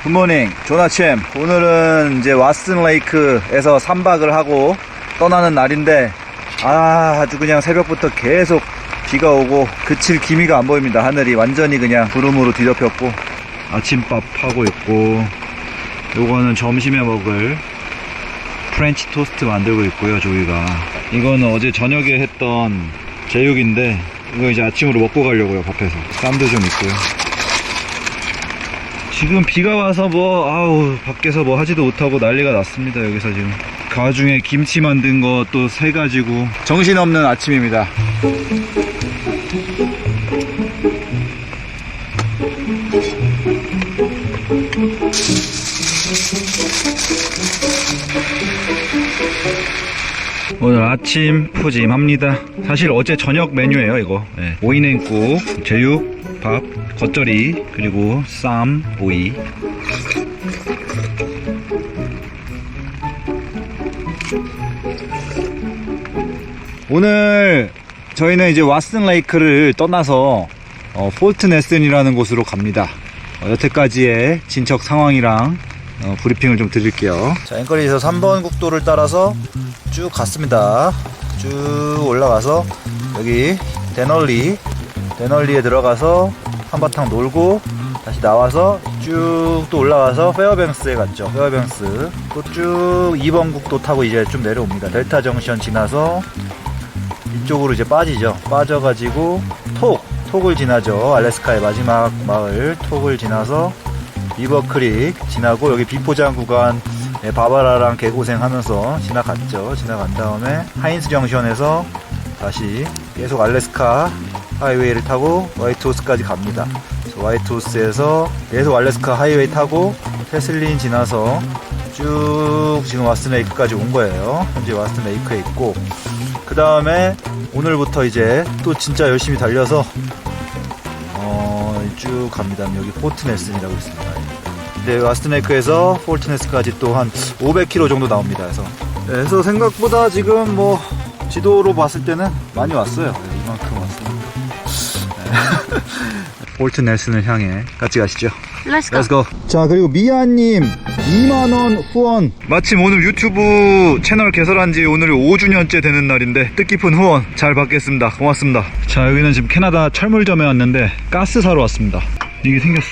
굿모닝, 좋은 아침. 오늘은 이제 왓슨 레이크에서 3박을 하고 떠나는 날인데, 아주 그냥 새벽부터 계속 비가 오고 그칠 기미가 안 보입니다. 하늘이 완전히 그냥 구름으로 뒤덮였고, 아침밥 하고 있고, 요거는 점심에 먹을 프렌치 토스트 만들고 있고요. 조이가 이거는 어제 저녁에 했던 제육인데 이거 이제 아침으로 먹고 가려고요. 밥해서 쌈도 좀 있고요. 지금 비가 와서 밖에서 뭐 하지도 못하고 난리가 났습니다. 여기서 지금 가중에 김치 만든 거 또 세 가지고 정신없는 아침입니다. 오늘 아침 푸짐합니다. 사실 어제 저녁 메뉴예요 이거. 네. 오이냉국, 제육, 밥, 겉절이, 그리고 쌈, 오이. 오늘 저희는 이제 왓슨 레이크를 떠나서 폴트 네슨이라는 곳으로 갑니다. 여태까지의 진척 상황이랑 브리핑을 좀 드릴게요. 자, 앵커리지에서 3번 국도를 따라서 쭉 갔습니다. 쭉 올라가서 여기 데널리에 들어가서 한바탕 놀고 다시 나와서 쭉 또 올라가서 페어뱅스에 갔죠. 페어뱅스 또 쭉 2번 국도 타고 이제 좀 내려옵니다. 델타 정션 지나서 이쪽으로 이제 빠지죠. 빠져가지고 톡을 지나죠. 알래스카의 마지막 마을 톡을 지나서 리버크릭 지나고 여기 비포장 구간 바바라랑 개고생하면서 지나갔죠. 지나간 다음에 하인스 정션에서 다시 계속 알래스카 하이웨이를 타고 화이트호스까지 갑니다. 화이트호스에서 계속 알래스카 하이웨이 타고 테슬린 지나서 쭉 지금 왓슨 레이크까지 온 거예요. 현재 왓슨 레이크에 있고, 그 다음에 오늘부터 이제 또 진짜 열심히 달려서 쭉 갑니다. 여기 포트 넬슨이라고 있습니다. 네, 왓슨 레이크에서 포트 넬슨까지 또 한 500km 정도 나옵니다. 그래서 생각보다 지금 뭐 지도로 봤을 때는 많이 왔어요. 이만큼 왔습니다. 네. 포트 넬슨을 향해 같이 가시죠. Let's go. 자, 그리고 미아님 2만원 후원. 마침 오늘 유튜브 채널 개설한 지 오늘이 5주년째 되는 날인데 뜻깊은 후원 잘 받겠습니다. 고맙습니다. 자, 여기는 지금 캐나다 철물점에 왔는데 가스 사러 왔습니다. 이게 생겼어.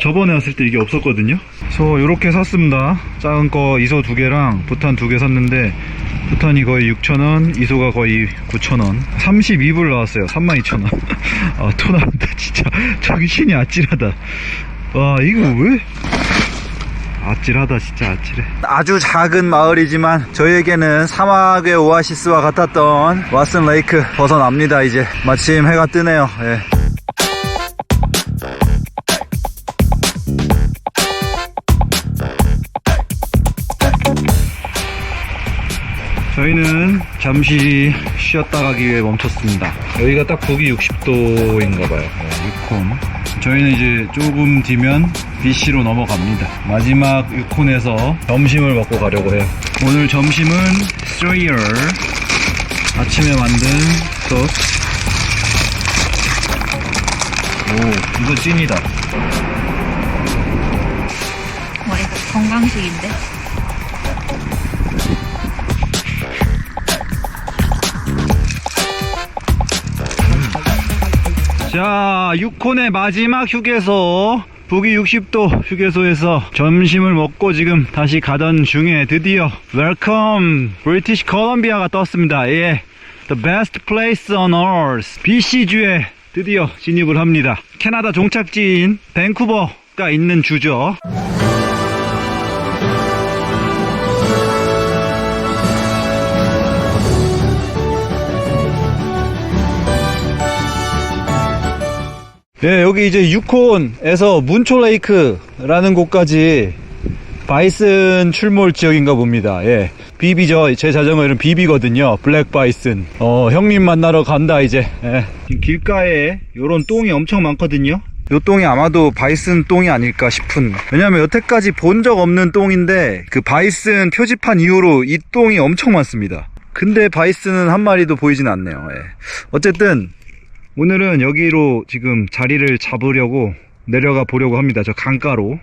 저번에 왔을 때 이게 없었거든요. 그래서 이렇게 샀습니다. 작은 거 이소 2개랑 부탄 2개 샀는데 부탄이 거의 6,000원, 이소가 거의 9,000원. 32불 나왔어요. 32,000원. 아, 토 나온다 진짜. 정신이 아찔하다. 와, 이거 왜? 아찔하다 진짜. 아찔해. 아주 작은 마을이지만 저희에게는 사막의 오아시스와 같았던 왓슨 레이크 벗어납니다. 이제 마침 해가 뜨네요. 예. 저희는 잠시 쉬었다 가기 위해 멈췄습니다. 여기가 딱 북위 60도인가봐요. 유콘. 저희는 이제 조금 뒤면 BC로 넘어갑니다. 마지막 유콘에서 점심을 먹고 가려고 해요. 오늘 점심은 스트레이어, 아침에 만든 소스. 오, 이거 찐이다. 이거 건강식인데? 자, 유콘의 마지막 휴게소, 북위 60도 휴게소에서 점심을 먹고 지금 다시 가던 중에 드디어 웰컴 브리티시 콜롬비아가 떴습니다. 예, The best place on earth, BC주에 드디어 진입을 합니다. 캐나다 종착지인 밴쿠버가 있는 주죠. 예, 여기 이제 유콘에서 문초레이크라는 곳까지 바이슨 출몰 지역인가 봅니다. 예. 비비죠. 제 자전거 이름 비비거든요. 블랙 바이슨. 형님 만나러 간다, 이제. 예. 지금 길가에 요런 똥이 엄청 많거든요. 요 똥이 아마도 바이슨 똥이 아닐까 싶은. 왜냐면 여태까지 본 적 없는 똥인데, 그 바이슨 표지판 이후로 이 똥이 엄청 많습니다. 근데 바이슨은 한 마리도 보이진 않네요. 예. 어쨌든, 오늘은 여기로 지금 자리를 잡으려고 내려가 보려고 합니다. 저 강가로.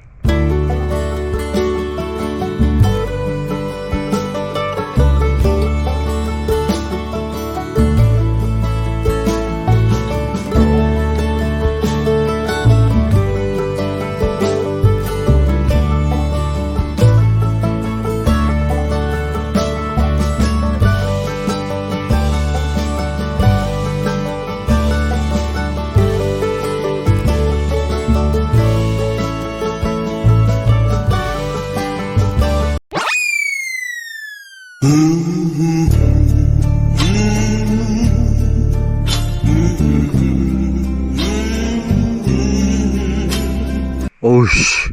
어우씨,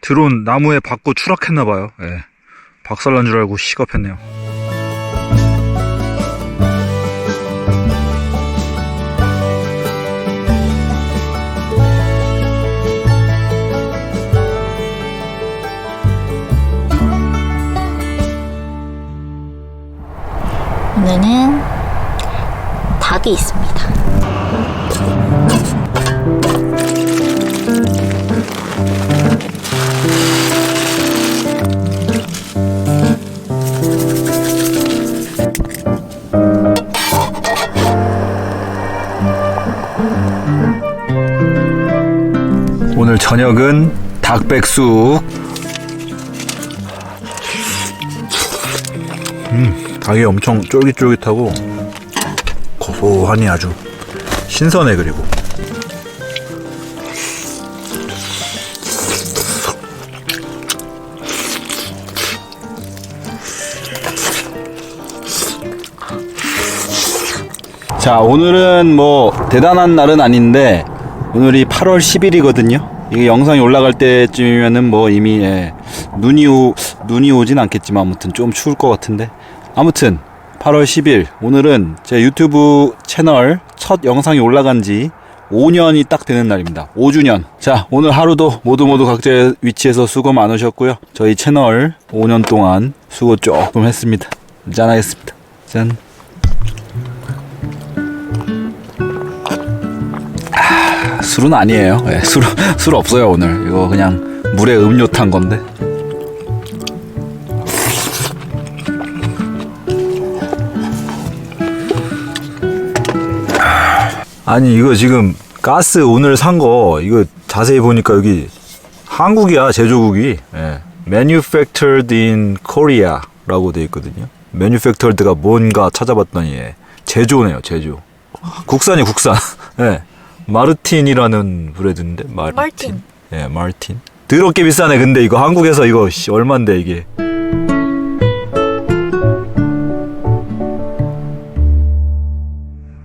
드론 나무에 박고 추락했나봐요. 예. 박살난 줄 알고 시겁했네요. 오늘은 닭이 있습니다. 오늘 저녁은 닭백숙. 닭이 엄청 쫄깃쫄깃하고 고소하니 아주 신선해. 그리고 자, 오늘은 뭐 대단한 날은 아닌데 오늘이 8월 10일이거든요. 이게 영상이 올라갈 때쯤이면은 뭐 이미 눈이 오진 않겠지만 아무튼 좀 추울 것 같은데, 아무튼 8월 10일 오늘은 제 유튜브 채널 첫 영상이 올라간 지 5년이 딱 되는 날입니다. 5주년. 자, 오늘 하루도 모두 각자의 위치에서 수고 많으셨고요. 저희 채널 5년 동안 수고 조금 했습니다. 짠하겠습니다. 짠. 술은 아니에요. 네, 술 없어요 오늘. 이거 그냥 물에 음료 탄 건데. 아니 이거 지금 가스 오늘 산 거 이거 자세히 보니까 여기 한국이야, 제조국이. 예. Manufactured in Korea 라고 돼 있거든요. Manufactured가 뭔가 찾아봤더니 제조네요, 제조. 국산이 국산. 예. 마르틴이라는 브랜드인데. 마르틴. 예, 마르틴. 더럽게 비싸네. 근데 이거 한국에서 이거 얼만데 이게.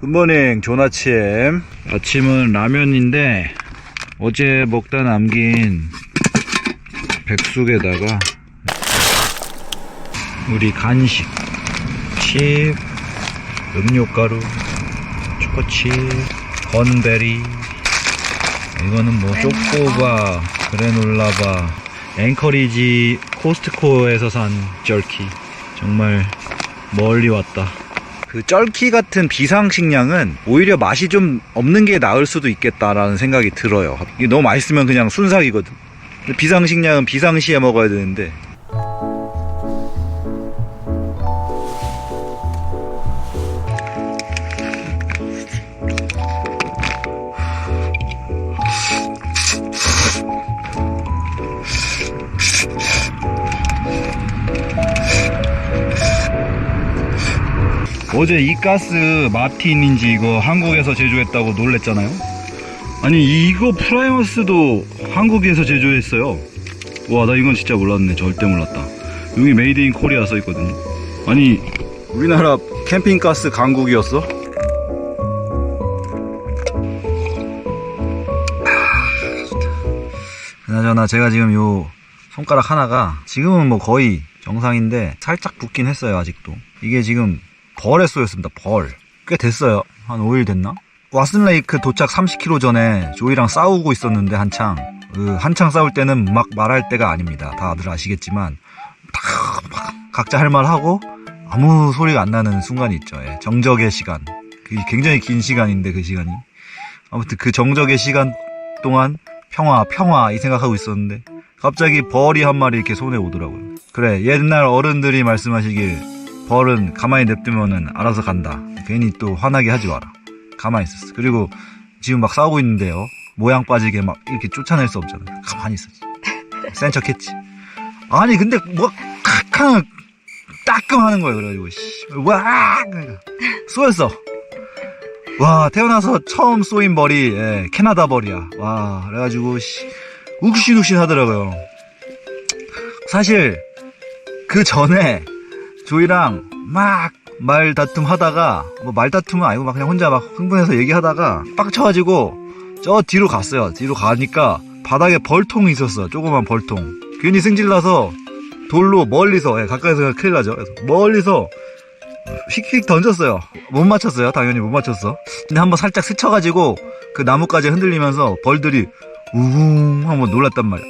굿모닝, 좋은 아침. 아침은 라면인데 어제 먹다 남긴 백숙에다가 우리 간식 칩, 음료가루, 초코칩, 건베리, 이거는 뭐 초코바, 그래놀라바, 앵커리지 코스트코에서 산 쩔키. 정말 멀리 왔다. 그 쩔키 같은 비상식량은 오히려 맛이 좀 없는 게 나을 수도 있겠다라는 생각이 들어요. 이게 너무 맛있으면 그냥 순삭이거든. 비상식량은 비상시에 먹어야 되는데. 어제 이 가스 마틴인지 이거 한국에서 제조했다고 놀랬잖아요. 아니 이거 프라이머스도 한국에서 제조했어요. 와, 나 이건 진짜 몰랐네. 절대 몰랐다. 여기 메이드 인 코리아 써있거든요. 아니 우리나라 캠핑가스 강국이었어? 그나저나 제가 지금 요 손가락 하나가 지금은 뭐 거의 정상인데 살짝 붓긴 했어요. 아직도 이게 지금 벌에 쏘였습니다. 벌. 꽤 됐어요. 한 5일 됐나? 왓슨레이크 도착 30km 전에 조이랑 싸우고 있었는데 한창 싸울 때는 막 말할 때가 아닙니다. 다들 아시겠지만 막 각자 할 말 하고 아무 소리가 안 나는 순간이 있죠. 예. 정적의 시간. 굉장히 긴 시간인데 그 시간이. 아무튼 그 정적의 시간 동안 평화 이 생각하고 있었는데 갑자기 벌이 한 마리 이렇게 손에 오더라고요. 그래, 옛날 어른들이 말씀하시길 벌은 가만히 냅두면은 알아서 간다. 괜히 또 화나게 하지 마라. 가만히 있었어. 그리고 지금 막 싸우고 있는데요, 모양 빠지게 막 이렇게 쫓아낼 수 없잖아요. 가만히 있었지. 센 척했지. 아니 근데 뭐 칵 따끔하는 거예요. 그래가지고 와 쏘였어. 와, 태어나서 처음 쏘인 벌이 캐나다 벌이야. 와, 그래가지고 욱신욱신 하더라고요. 사실 그 전에 조이랑 막 말다툼 하다가, 뭐 말다툼은 아니고 막 그냥 혼자 막 흥분해서 얘기하다가 빡쳐가지고 저 뒤로 갔어요. 뒤로 가니까 바닥에 벌통이 있었어. 조그만 벌통. 괜히 승질나서 돌로 멀리서, 가까이서 큰일 나죠. 그래서 멀리서 휙휙 던졌어요. 못 맞췄어요. 당연히 못 맞췄어. 근데 한번 살짝 스쳐가지고 그 나뭇가지 흔들리면서 벌들이 우웅 한번 놀랐단 말이야.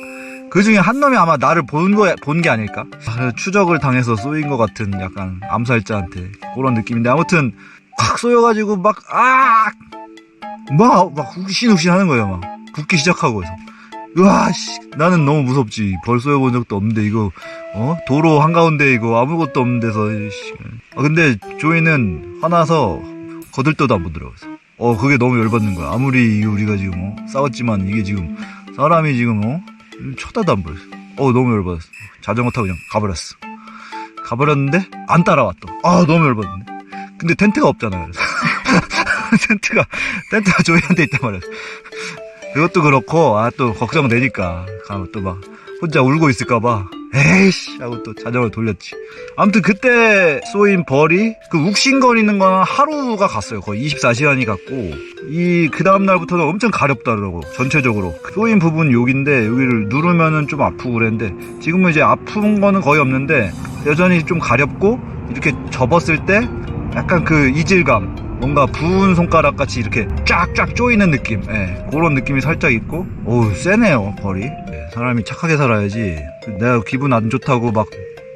그 중에 한 놈이 아마 나를 본 게 아닐까? 추적을 당해서 쏘인 것 같은 약간 암살자한테 그런 느낌인데, 아무튼 확 쏘여가지고 막 욱신욱신 하는 거예요. 막 붓기 시작하고 해서. 으아, 나는 너무 무섭지. 벌 쏘여본 적도 없는데 이거 도로 한가운데 이거 아무것도 없는 데서. 근데 조이는 화나서 거들떠도 안 보더라고요. 그게 너무 열받는 거야. 아무리 우리가 지금 싸웠지만 이게 지금 사람이 지금 쳐다도 안 보였어. 너무 열받았어. 자전거 타고 그냥 가버렸는데 안 따라와 또. 너무 열받는데. 근데 텐트가 없잖아요. 텐트가 조이한테 있단 말이야. 그것도 그렇고, 또 걱정되니까 또 막 혼자 울고 있을까봐 에이씨 하고 또 자전거를 돌렸지. 아무튼 그때 쏘인 벌이 그 욱신거리는 건 하루가 갔어요. 거의 24시간이 갔고, 그 다음날부터는 엄청 가렵더라고. 전체적으로 쏘인 부분 여기인데 여기를 누르면은 좀 아프고 그랬는데, 지금은 이제 아픈 거는 거의 없는데 여전히 좀 가렵고, 이렇게 접었을 때 약간 그 이질감, 뭔가 부은 손가락 같이 이렇게 쫙쫙 조이는 느낌, 그런 느낌이 살짝 있고. 세네요 벌이. 사람이 착하게 살아야지. 내가 기분 안 좋다고 막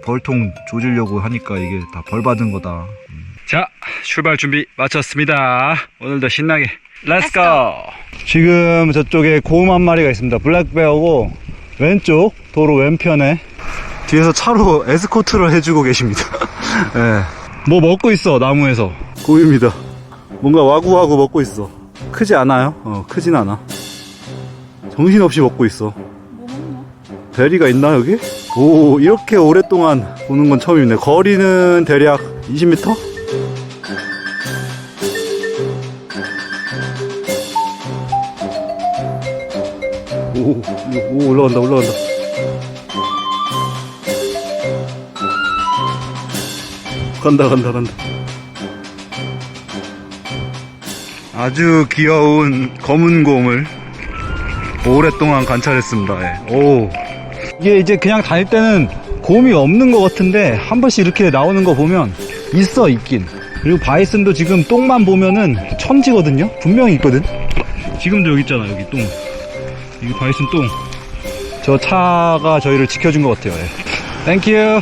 벌통 조지려고 하니까 이게 다 벌 받은 거다. 자, 출발 준비 마쳤습니다. 오늘도 신나게 렛츠고. 지금 저쪽에 곰 한 마리가 있습니다. 블랙베어고, 왼쪽 도로 왼편에 뒤에서 차로 에스코트를 해주고 계십니다. 뭐 먹고 있어. 나무에서 곰입니다. 뭔가 와구와구 먹고 있어. 크지 않아요. 크진 않아. 정신없이 먹고 있어. 대리가 있나 여기? 이렇게 오랫동안 보는 건 처음이네. 거리는 대략 20m? 올라간다. 간다. 아주 귀여운 검은 곰을 오랫동안 관찰했습니다. 이게 이제 그냥 다닐 때는 곰이 없는 것 같은데 한 번씩 이렇게 나오는 거 보면 있긴. 그리고 바이슨도 지금 똥만 보면은 천지거든요. 분명히 있거든. 지금도 여기 있잖아. 여기 똥. 이게 바이슨 똥. 저 차가 저희를 지켜준 것 같아요. 땡큐.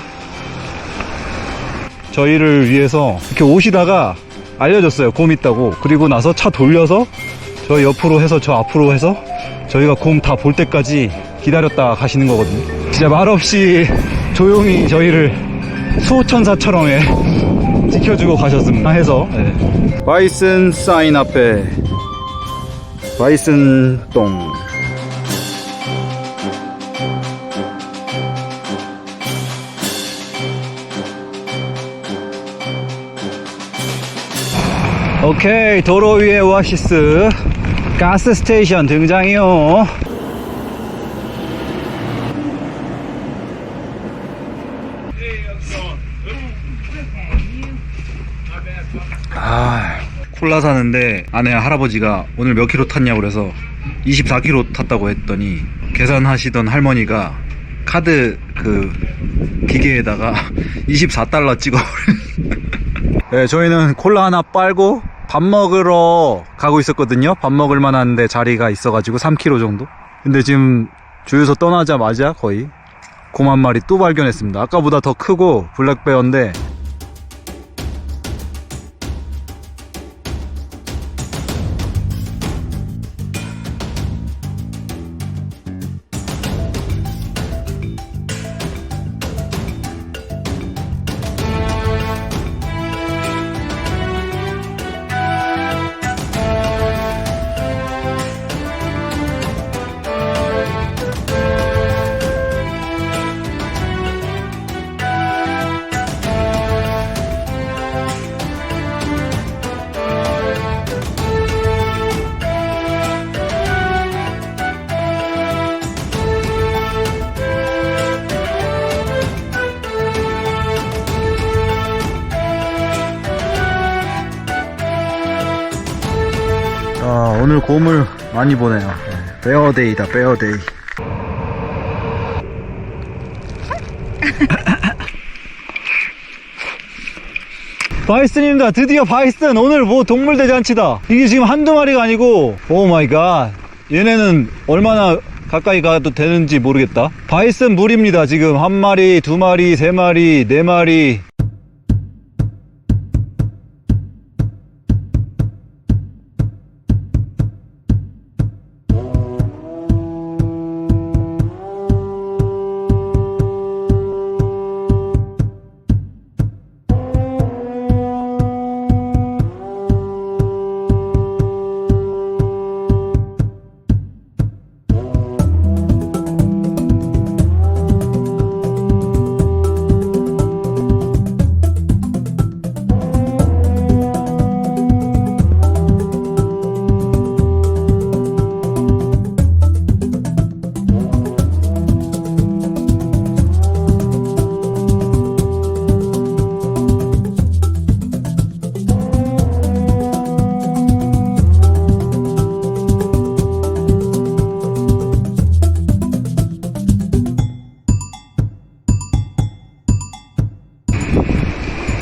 저희를 위해서 이렇게 오시다가 알려줬어요. 곰 있다고. 그리고 나서 차 돌려서 저 옆으로 해서 저 앞으로 해서 저희가 곰 다 볼 때까지 기다렸다 가시는 거거든요. 진짜 말없이 조용히 저희를 수호천사처럼 지켜주고 가셨습니다 해서. 바이슨 사인 앞에 바이슨 똥. 오케이, 도로 위의 오아시스 가스 스테이션 등장이요. 콜라 사는데 아내 할아버지가 오늘 몇 킬로 탔냐고 그래서 24km 탔다고 했더니 계산하시던 할머니가 카드 그 기계에다가 24달러 찍어버린. 저희는 콜라 하나 빨고 밥 먹으러 가고 있었거든요. 밥 먹을 만한데 자리가 있어가지고 3km 정도. 근데 지금 주유소 떠나자마자 거의 곰 한 마리 또 발견했습니다. 아까보다 더 크고 블랙베어인데 오늘 곰을 많이 보네요. 베어데이다, 베어데이. 바이슨입니다. 드디어 바이슨. 오늘 뭐 동물 대잔치다. 이게 지금 한두 마리가 아니고, 오 마이 갓. 얘네는 얼마나 가까이 가도 되는지 모르겠다. 바이슨 물입니다. 지금 한 마리, 두 마리, 세 마리, 네 마리.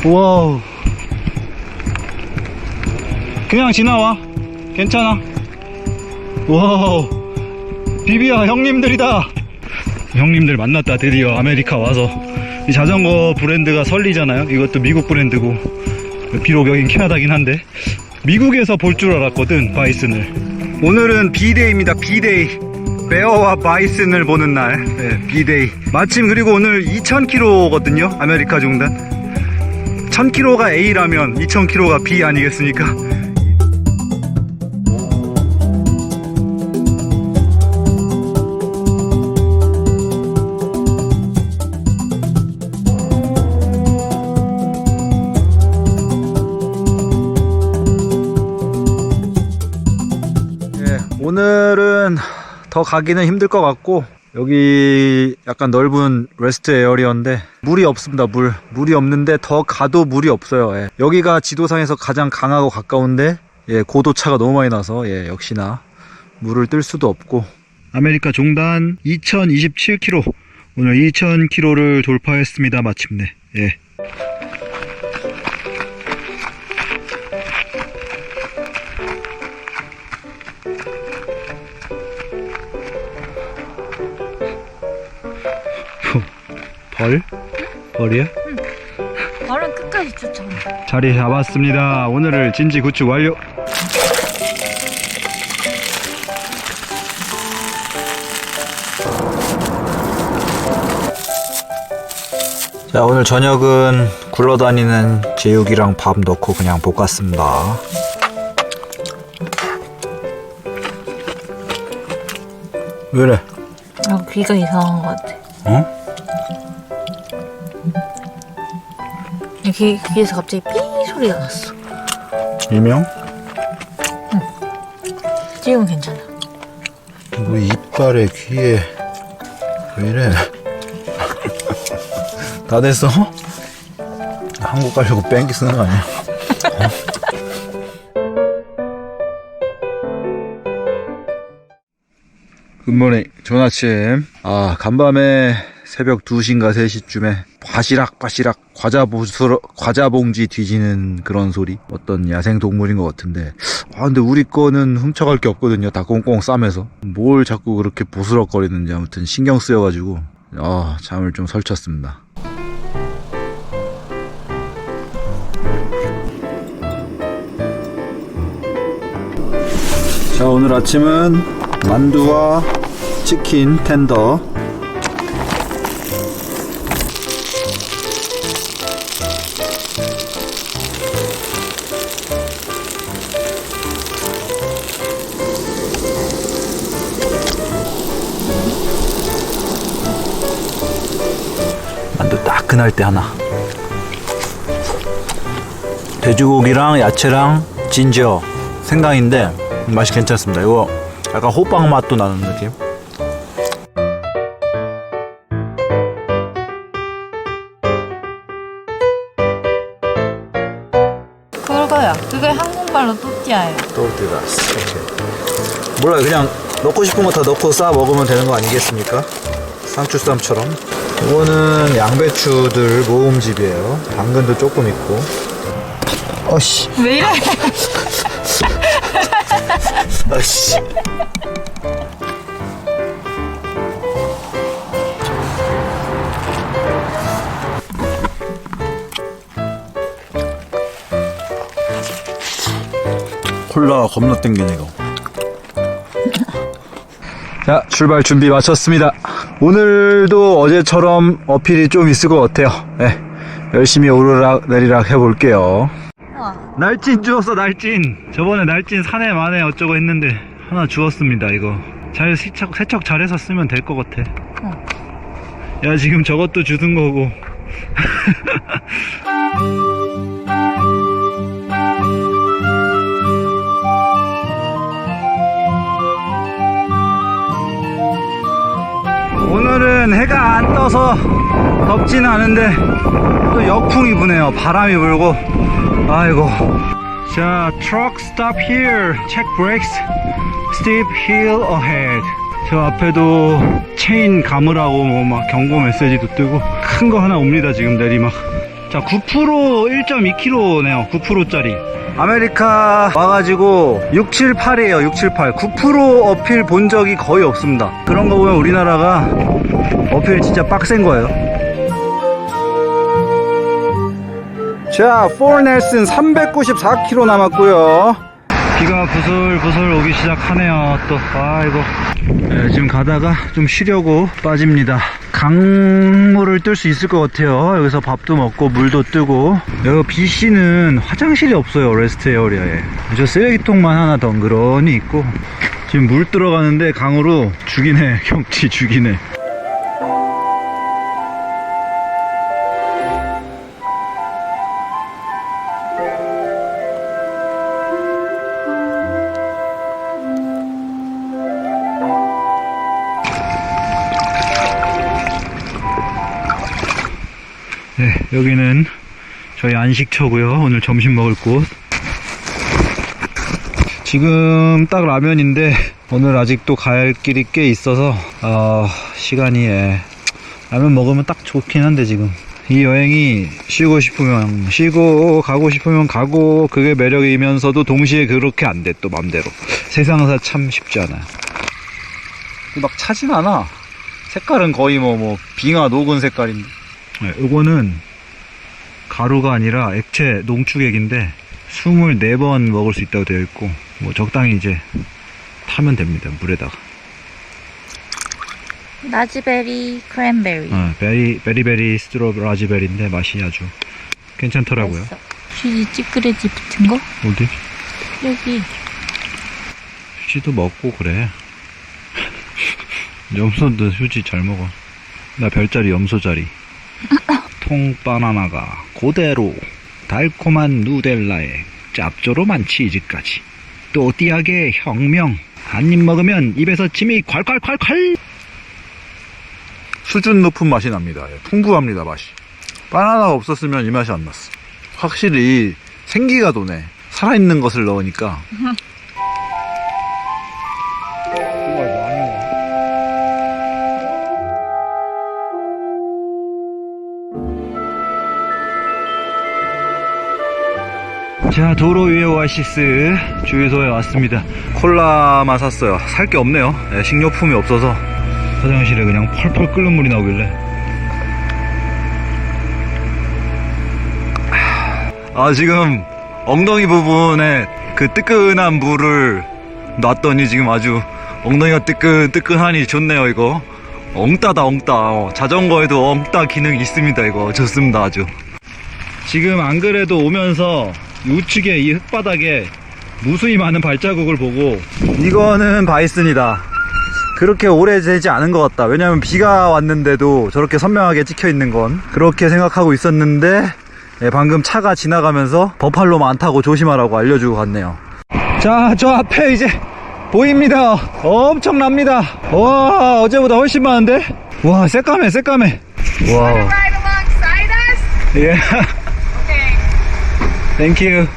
와우. 그냥 지나와. 괜찮아. 와우. 비비야, 형님들이다. 형님들 만났다. 드디어 아메리카 와서. 이 자전거 브랜드가 설리잖아요. 이것도 미국 브랜드고, 비록 여긴 캐나다긴 한데 미국에서 볼 줄 알았거든, 바이슨을. 오늘은 비데이입니다. 비데이. 베어와 바이슨을 보는 날. 네, 비데이. 마침 그리고 오늘 2000km거든요, 아메리카 종단. 1000km가 A라면 2000km가 B 아니겠습니까? 네, 오늘은 더 가기는 힘들 것 같고, 여기 약간 넓은 레스트 에어리어인데 물이 없습니다. 물이 없는데 더 가도 물이 없어요. 예. 여기가 지도상에서 가장 강하고 가까운데, 예, 고도차가 너무 많이 나서, 예, 역시나 물을 뜰 수도 없고. 아메리카 종단 2027km, 오늘 2000km를 돌파했습니다. 마침내. 예. 벌이야? 응. 벌은 끝까지 쫓아온다. 자리 잡았습니다. 오늘을 진지 구축 완료. 자, 오늘 저녁은 굴러다니는 제육이랑 밥 넣고 그냥 볶았습니다. 왜래? 귀가 이상한 것 같아. 어? 귀에서 갑자기 삐 소리가 났어. 일명? 지금은 괜찮아. 뭐 이빨에 귀에 왜 이래? 다 됐어? 한국 가려고 뺑기 쓰는 거 아니야? 굿모닝. 좋은 아침. 간밤에 새벽 2시인가 3시쯤에 바시락바시락 과자 봉지 뒤지는 그런 소리. 어떤 야생 동물인 것 같은데, 근데 우리 거는 훔쳐갈 게 없거든요. 다 꽁꽁 싸매서. 뭘 자꾸 그렇게 보스럭거리는지 아무튼 신경 쓰여가지고 잠을 좀 설쳤습니다. 자, 오늘 아침은 만두와 치킨 텐더, 만두 따끈할 때 하나, 돼지고기랑 야채랑 진저 생강인데 맛이 괜찮습니다. 이거 약간 호빵 맛도 나는 느낌. 그거야. 그게 한국말로 또띠아예요. 또르띠아스. 몰라요. 그냥 넣고 싶은 거 다 넣고 싸 먹으면 되는 거 아니겠습니까? 상추쌈처럼. 이거는 양배추들 모음집이에요. 당근도 조금 있고. 어씨. 왜 이래? 아씨. 콜라가 겁나 땡기네 이거. 자, 출발 준비 마쳤습니다. 오늘도 어제처럼 어필이 좀 있을 것 같아요. 네, 열심히 오르락 내리락 해볼게요. 날찐 주웠어, 날찐. 저번에 날찐 사내 만에 어쩌고 했는데 하나 주웠습니다. 이거 잘 세척 잘해서 쓰면 될 것 같아. 야, 지금 저것도 주둔 거고. 오늘은 해가 안 떠서 덥지는 않은데 또 역풍이 부네요. 바람이 불고. 아이고. 자, truck stop here. check brakes. steep hill ahead. 저 앞에도 체인 감으라고 뭐 막 경고 메시지도 뜨고 큰 거 하나 옵니다. 지금 내리막. 자, 9% 1.2km네요. 9%짜리. 아메리카 와가지고 678이에요. 678. 9% 어필 본 적이 거의 없습니다. 그런 거 보면 우리나라가 어필 진짜 빡센 거예요. 자, 포르넬슨 394km 남았고요. 비가 부슬부슬 오기 시작하네요. 또 아이고. 네, 지금 가다가 좀 쉬려고 빠집니다. 강물을 뜰 수 있을 것 같아요. 여기서 밥도 먹고 물도 뜨고. 여기 BC는 화장실이 없어요. 레스트 에어리아에. 저 쓰레기통만 하나 덩그러니 있고. 지금 물 들어가는데 강으로 죽이네. 경치 죽이네. 네, 여기는 저희 안식처고요. 오늘 점심 먹을 곳. 지금 딱 라면인데 오늘 아직도 갈 길이 꽤 있어서 시간이 라면 먹으면 딱 좋긴 한데 지금 이 여행이 쉬고 싶으면 쉬고 가고 싶으면 가고 그게 매력이면서도 동시에 그렇게 안 돼. 또 맘대로 세상사 참 쉽지 않아요. 막 차진 않아. 색깔은 거의 뭐 빙하 녹은 색깔인데. 네, 이거는 가루가 아니라 액체 농축액인데 24번 먹을 수 있다고 되어 있고 뭐 적당히 이제 타면 됩니다. 물에다가. 라즈베리 크랜베리. 베리베리 스트로 라즈베리인데 맛이 아주 괜찮더라고요. 맛있어. 휴지 찌끄레지 붙은 거? 어디? 여기. 휴지도 먹고 그래. 염소도 휴지 잘 먹어. 나 별자리 염소자리. 통바나나가 그대로 달콤한 누델라에 짭조름한 치즈까지 또띠하게 혁명. 한 입 먹으면 입에서 침이 콸콸콸콸. 수준 높은 맛이 납니다. 풍부합니다. 맛이. 바나나가 없었으면 이 맛이 안 났어. 확실히 생기가 도네. 살아있는 것을 넣으니까. 자, 도로 위의 오아시스 주유소에 왔습니다. 콜라만 샀어요. 살 게 없네요. 네, 식료품이 없어서 화장실에 그냥 펄펄 끓는 물이 나오길래. 지금 엉덩이 부분에 그 뜨끈한 물을 놨더니 지금 아주 엉덩이가 뜨끈하니 좋네요. 이거 엉따다 엉따. 자전거에도 엉따 기능이 있습니다. 이거 좋습니다. 아주. 지금 안 그래도 오면서 우측에 이 흙바닥에 무수히 많은 발자국을 보고 이거는 바이슨이다. 그렇게 오래되지 않은 것 같다. 왜냐면 비가 왔는데도 저렇게 선명하게 찍혀 있는 건 그렇게 생각하고 있었는데 방금 차가 지나가면서 버팔로 많다고 조심하라고 알려주고 갔네요. 자, 저 앞에 이제 보입니다. 엄청납니다. 와, 어제보다 훨씬 많은데? 와, 새까매. 와. 예. Thank you.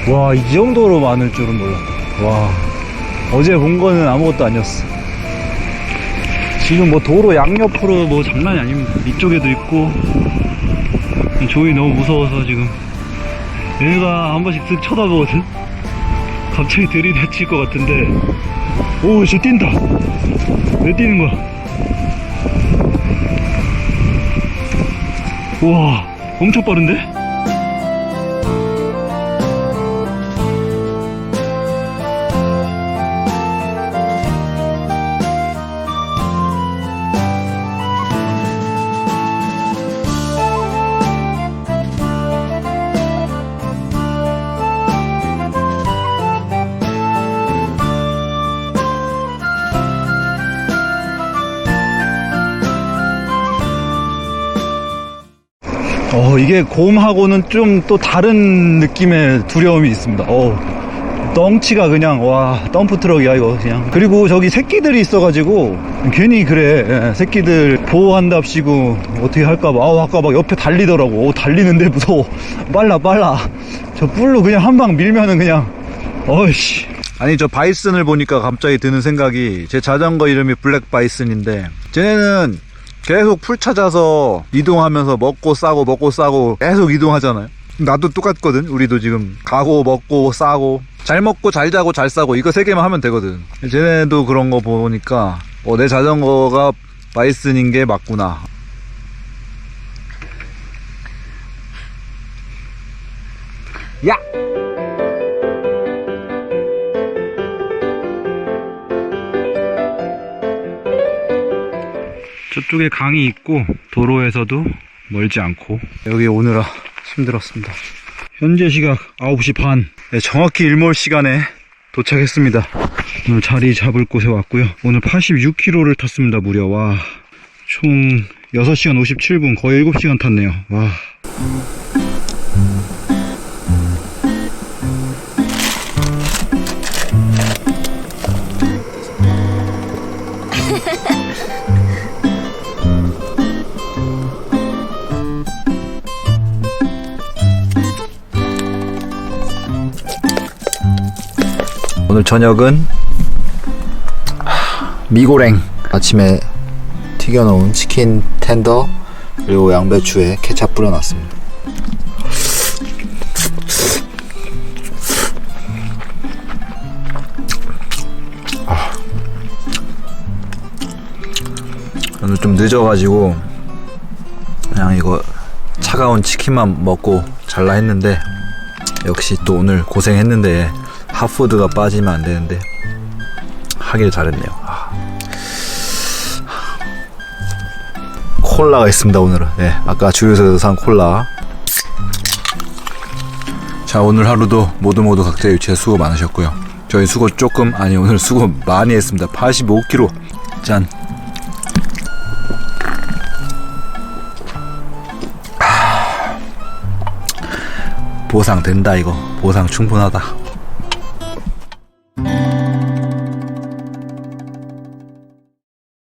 와, 이 정도로 많을 줄은 몰랐다. 와, 어제 본 거는 아무것도 아니었어. 지금 뭐 도로 양옆으로 뭐 장난이 아닙니다. 이쪽에도 있고. 조이 너무 무서워서 지금 얘가 한 번씩 쓱 쳐다보거든. 갑자기 들이닥칠 것 같은데. 오, 쟤 뛴다. 왜 뛰는 거야? 우와, 엄청 빠른데? 이게 곰하고는 좀 또 다른 느낌의 두려움이 있습니다. 덩치가 그냥, 와, 덤프트럭이야, 이거, 그냥. 그리고 저기 새끼들이 있어가지고, 괜히 그래. 예, 새끼들 보호한답시고, 어떻게 할까봐. 아까 막 옆에 달리더라고. 달리는데 무서워. 빨라. 저 뿔로 그냥 한 방 밀면은 그냥, 어이씨. 아니, 저 바이슨을 보니까 갑자기 드는 생각이, 제 자전거 이름이 블랙 바이슨인데, 쟤네는 계속 풀 찾아서 이동하면서 먹고 싸고 계속 이동하잖아요. 나도 똑같거든. 우리도 지금 가고 먹고 싸고 잘 먹고 잘 자고 잘 싸고 이거 3개만 하면 되거든. 쟤네도 그런 거 보니까 내 자전거가 바이슨인 게 맞구나. 야! 저쪽에 강이 있고 도로에서도 멀지 않고 여기 오느라 힘들었습니다. 현재 시각 9시 반. 네, 정확히 일몰 시간에 도착했습니다. 오늘 자리 잡을 곳에 왔고요. 오늘 86km를 탔습니다. 무려. 와, 총 6시간 57분, 거의 7시간 탔네요. 와. 오늘 저녁은 미고랭, 아침에 튀겨놓은 치킨 텐더 그리고 양배추에 케찹 뿌려놨습니다. 오늘 좀 늦어가지고 그냥 이거 차가운 치킨만 먹고 잘라 했는데, 역시 또 오늘 고생했는데 핫푸드가 빠지면 안 되는데 하길 잘했네요. 콜라가 있습니다. 오늘은. 네, 아까 주유소에서 산 콜라. 자, 오늘 하루도 모두 각자의 위치에 수고 많으셨고요. 저희 수고 오늘 수고 많이 했습니다. 85km. 짠. 보상 된다. 이거 보상 충분하다.